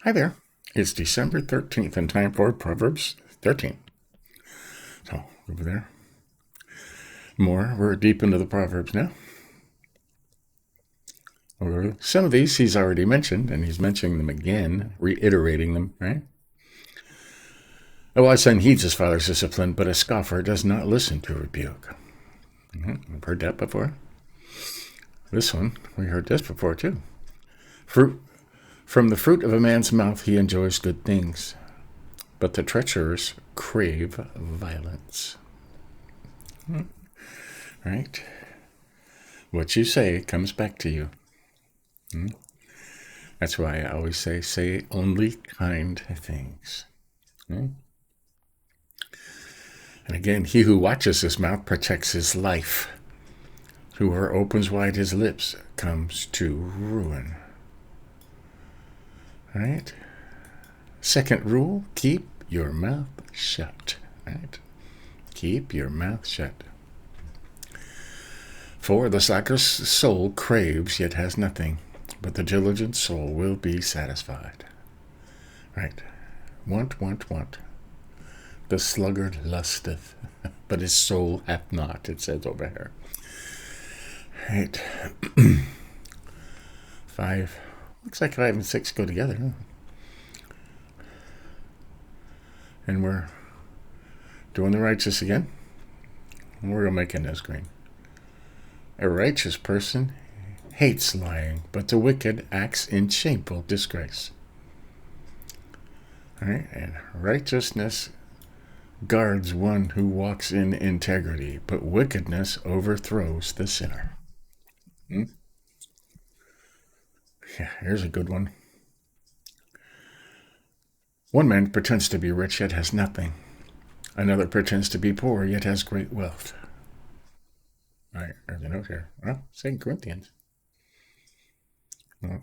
Hi there. It's December 13th and time for Proverbs 13. So, over there. We're deep into the Proverbs now. Some of these he's already mentioned, and he's mentioning them again, reiterating them, right? A wise son heeds his father's discipline, but a scoffer does not listen to rebuke. We've heard that before. This one, we heard this before too. Fruit From the fruit of a man's mouth he enjoys good things, but the treacherous crave violence. Right? What you say comes back to you. That's why I always say only kind things. And again, he who watches his mouth protects his life. Whoever opens wide his lips comes to ruin. Right? Second rule, keep your mouth shut. Right? Keep your mouth shut. For the slacker's soul craves yet has nothing, but the diligent soul will be satisfied. Right? Want. The sluggard lusteth, but his soul hath not, it says over here. Right. 5. Looks like 5 and 6 go together. Huh? And we're doing the righteous again. We're going to make this green. A righteous person hates lying, but the wicked acts in shameful disgrace. All right, and righteousness guards one who walks in integrity, but wickedness overthrows the sinner. Yeah, here's a good one. One man pretends to be rich yet has nothing. Another pretends to be poor yet has great wealth. All right, there's a note here. Well, 2 Corinthians. And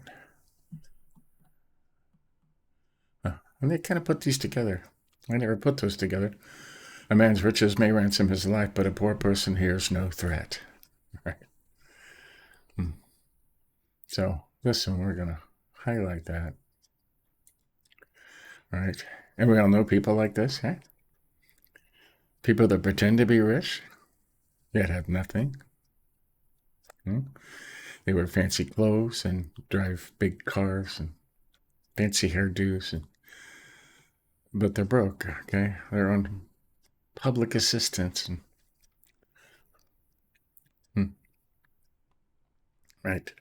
they kind of put these together. I never put those together. A man's riches may ransom his life, but a poor person hears no threat. Right. So this one, we're going to highlight that. All right. And we all know people like this, right? People that pretend to be rich, yet have nothing. They wear fancy clothes and drive big cars and fancy hairdos, but they're broke, okay? They're on public assistance. Right.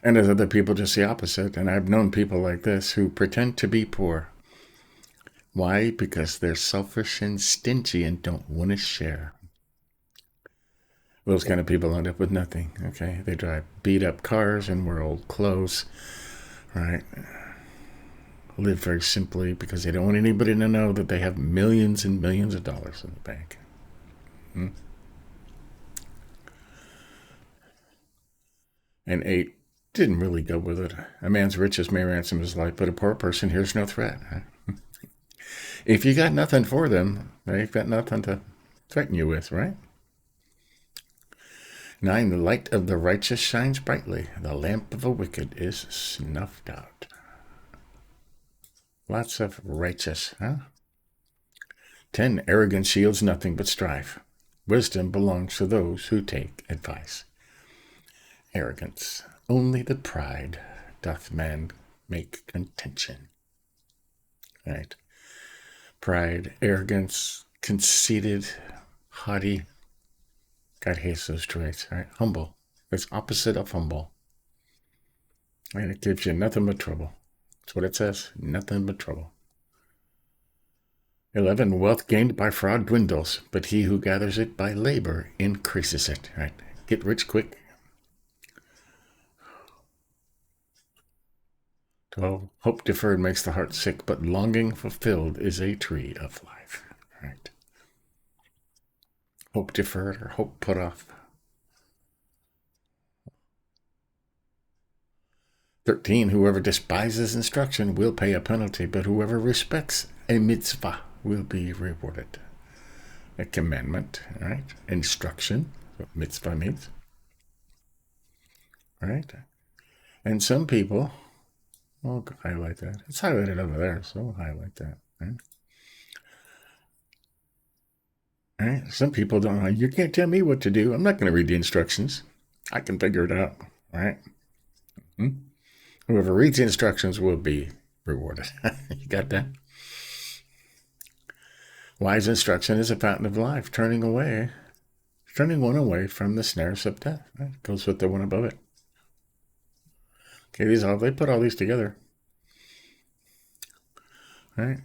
And there's other people just the opposite. And I've known people like this who pretend to be poor. Why? Because they're selfish and stingy and don't want to share. Those kind of people end up with nothing, okay? They drive beat up cars and wear old clothes, right? Live very simply because they don't want anybody to know that they have millions and millions of dollars in the bank. And 8 didn't really go with it. A man's riches may ransom his life, but a poor person hears no threat. If you got nothing for them, they've got nothing to threaten you with, right? 9, the light of the righteous shines brightly. The lamp of the wicked is snuffed out. Lots of righteous, huh? 10, arrogance yields nothing but strife. Wisdom belongs to those who take advice. Arrogance, only the pride doth man make contention. Right? Pride, arrogance, conceited, haughty. God hates those traits, right? Humble. It's opposite of humble. And it gives you nothing but trouble. That's what it says. Nothing but trouble. 11, wealth gained by fraud dwindles, but he who gathers it by labor increases it. Right? Get rich quick. 12, hope deferred makes the heart sick, but longing fulfilled is a tree of life. Right? Hope deferred or hope put off. 13, whoever despises instruction will pay a penalty, but whoever respects a mitzvah will be rewarded. A commandment, right? Instruction, what mitzvah means. Right? And some people We'll highlight that. It's highlighted over there, so we'll highlight that. Right? All right? Some people don't know. You can't tell me what to do. I'm not going to read the instructions. I can figure it out. All right? Hmm? Whoever reads the instructions will be rewarded. You got that? Wise instruction is a fountain of life, turning one away from the snares of death. Right? Goes with the one above it. Okay, they put all these together. Right?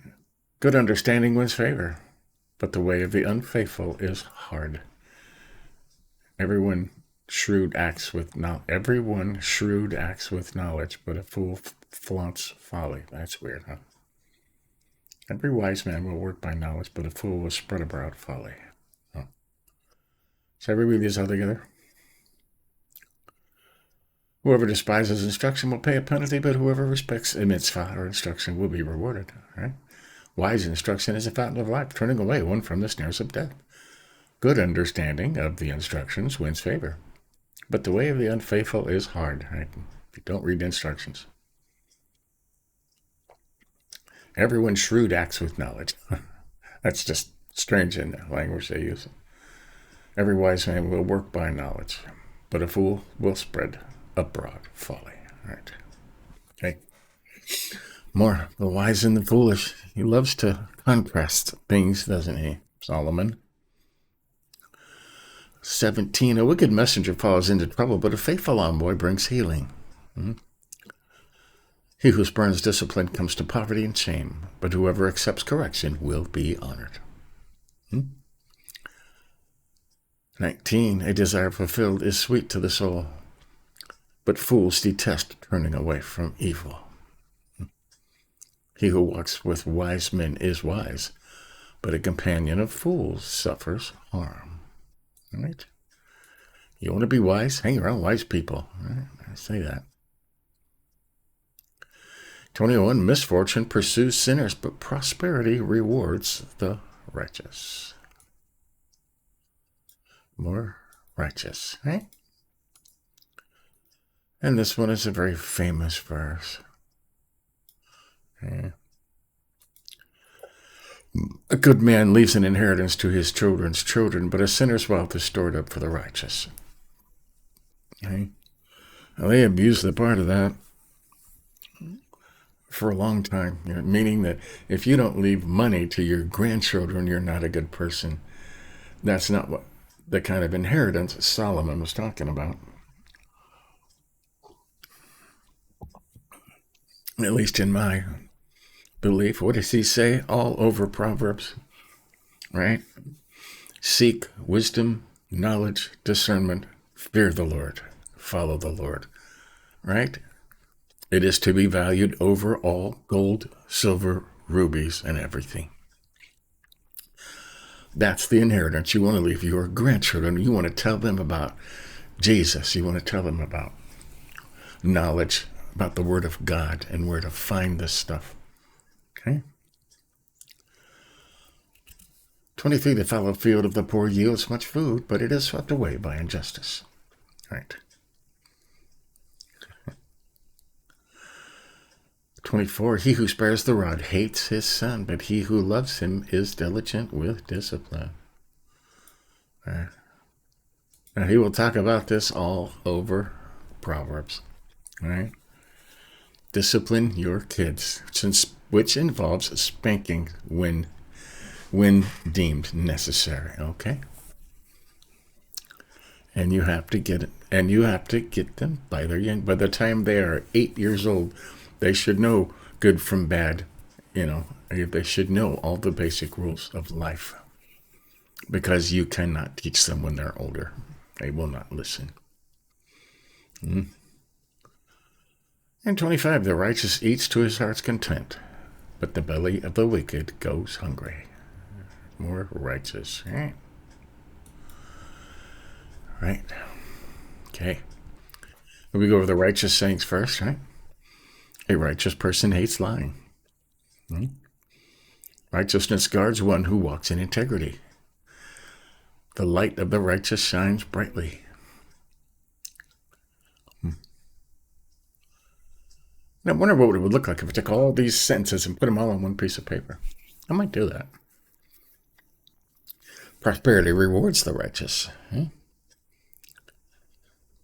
Good understanding wins favor, but the way of the unfaithful is hard. Everyone shrewd acts with knowledge, but a fool flaunts folly. That's weird, huh? Every wise man will work by knowledge, but a fool will spread abroad folly. Oh. So we read these all together. Whoever despises instruction will pay a penalty, but whoever respects a mitzvah or instruction will be rewarded. Right? Wise instruction is a fountain of life, turning away one from the snares of death. Good understanding of the instructions wins favor, but the way of the unfaithful is hard. Right? If you don't read the instructions. Everyone shrewd acts with knowledge. That's just strange in the language they use. Every wise man will work by knowledge, but a fool will spread abroad folly. Right? Okay. More the wise and the foolish. He loves to contrast things, doesn't he, Solomon? 17. A wicked messenger falls into trouble, but a faithful envoy brings healing. He who spurns discipline comes to poverty and shame, but whoever accepts correction will be honored. 19. A desire fulfilled is sweet to the soul, but fools detest turning away from evil. He who walks with wise men is wise, but a companion of fools suffers harm. All right? You want to be wise? Hang around wise people. All right? I say that. 21. Misfortune pursues sinners, but prosperity rewards the righteous. More righteous, right? And this one is a very famous verse. Okay. A good man leaves an inheritance to his children's children, but a sinner's wealth is stored up for the righteous. Okay. Now, they abuse the part of that for a long time, meaning that if you don't leave money to your grandchildren, you're not a good person. That's not what the kind of inheritance Solomon was talking about. At least in my belief. What does he say all over Proverbs? Right? Seek wisdom, knowledge, discernment, fear the Lord, follow the Lord. Right? It is to be valued over all gold, silver, rubies, and everything. That's the inheritance you want to leave your grandchildren. You want to tell them about Jesus. You want to tell them about knowledge, about the Word of God, and where to find this stuff. Okay? 23. The fallow field of the poor yields much food, but it is swept away by injustice. Right. 24. He who spares the rod hates his son, but he who loves him is diligent with discipline. Right. Now, he will talk about this all over Proverbs. Right? Discipline your kids, which involves spanking when deemed necessary. Okay? And you have to get them by the time they are 8 years old. They should know good from bad, They should know all the basic rules of life. Because you cannot teach them when they're older. They will not listen. And 25, the righteous eats to his heart's content, but the belly of the wicked goes hungry. More righteous, right? Right. Okay. We go over the righteous sayings first, right? A righteous person hates lying. Righteousness guards one who walks in integrity. The light of the righteous shines brightly. And I wonder what it would look like if I took all these sentences and put them all on one piece of paper. I might do that. Prosperity rewards the righteous.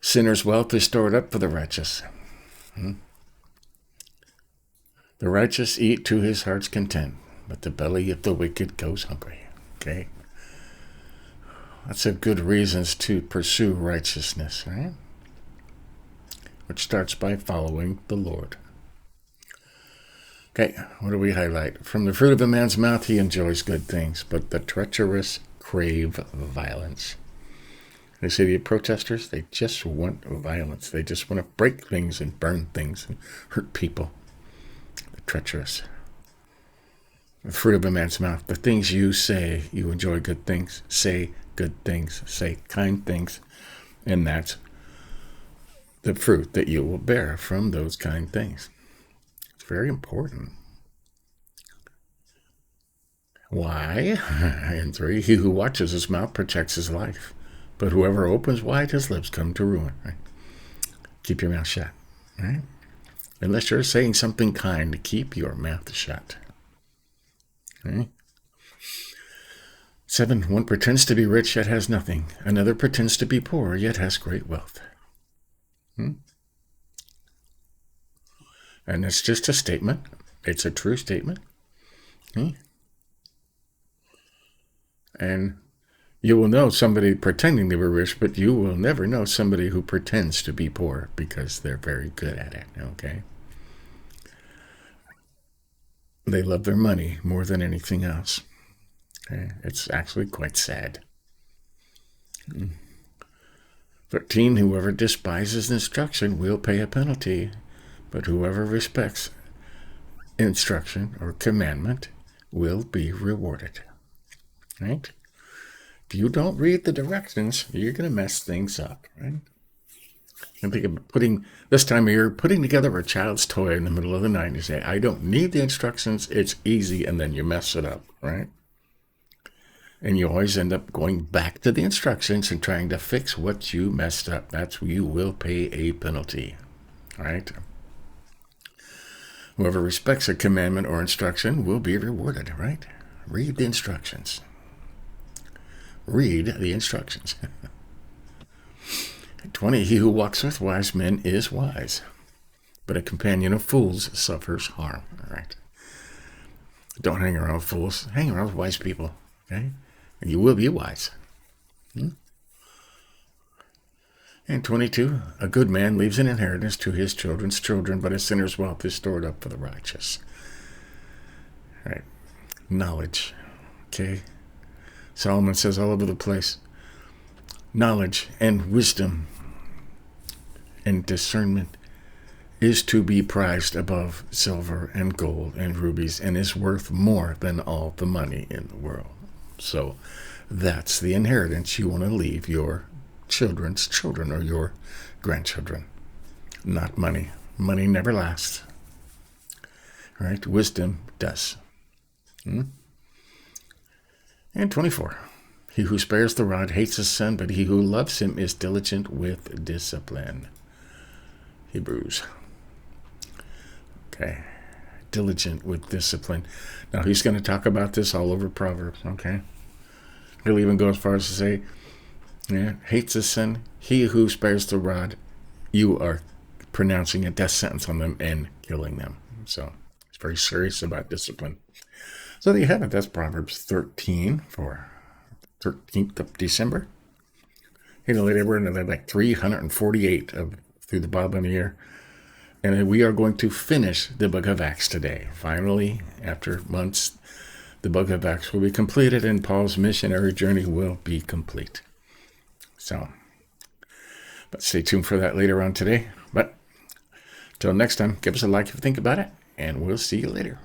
Sinners' wealth is stored up for the righteous. The righteous eat to his heart's content, but the belly of the wicked goes hungry. Okay? Lots of good reasons to pursue righteousness, right? Which starts by following the Lord. Okay, what do we highlight? From the fruit of a man's mouth he enjoys good things, but the treacherous crave violence. They say the protesters, they just want violence. They just want to break things and burn things and hurt people. The treacherous. The fruit of a man's mouth. The things you say, you enjoy good things. Say good things. Say kind things. And that's the fruit that you will bear from those kind things. It's very important. Why? And 3, he who watches his mouth protects his life. But whoever opens wide his lips come to ruin. Right? Keep your mouth shut. Right? Unless you're saying something kind, keep your mouth shut. Okay? 7, one pretends to be rich yet has nothing. Another pretends to be poor yet has great wealth. And it's just a statement. It's a true statement. And you will know somebody pretending they were rich, but you will never know somebody who pretends to be poor because they're very good at it, okay? They love their money more than anything else. Okay? It's actually quite sad. 13, whoever despises instruction will pay a penalty, but whoever respects instruction or commandment will be rewarded. Right? If you don't read the directions, you're going to mess things up, right? And think of putting, this time of year, putting together a child's toy in the middle of the night. You say, I don't need the instructions, it's easy, and then you mess it up, right? And you always end up going back to the instructions and trying to fix what you messed up. That's where you will pay a penalty, right? Whoever respects a commandment or instruction will be rewarded, right? Read the instructions. Read the instructions. 20, he who walks with wise men is wise, but a companion of fools suffers harm. All right. Don't hang around with fools. Hang around with wise people, okay? And you will be wise. And 22, a good man leaves an inheritance to his children's children, but a sinner's wealth is stored up for the righteous. All right. Knowledge, okay? Solomon says all over the place, knowledge and wisdom and discernment is to be prized above silver and gold and rubies and is worth more than all the money in the world. So that's the inheritance you want to leave your children's children or your grandchildren. Not money. Money never lasts. Right? Wisdom does. And 24. He who spares the rod hates his son, but he who loves him is diligent with discipline. Hebrews. Okay. Diligent with discipline. Now he's going to talk about this all over Proverbs, okay? He'll even go as far as to say, hates his son, he who spares the rod, you are pronouncing a death sentence on them and killing them. So he's very serious about discipline. So there you have it. That's Proverbs 13 for 13th of December. Later we're in like 348 through the Bible in a year. And we are going to finish the book of Acts today. Finally, after months, the book of Acts will be completed and Paul's missionary journey will be complete. So, but stay tuned for that later on today. But till next time, give us a like if you think about it, and we'll see you later.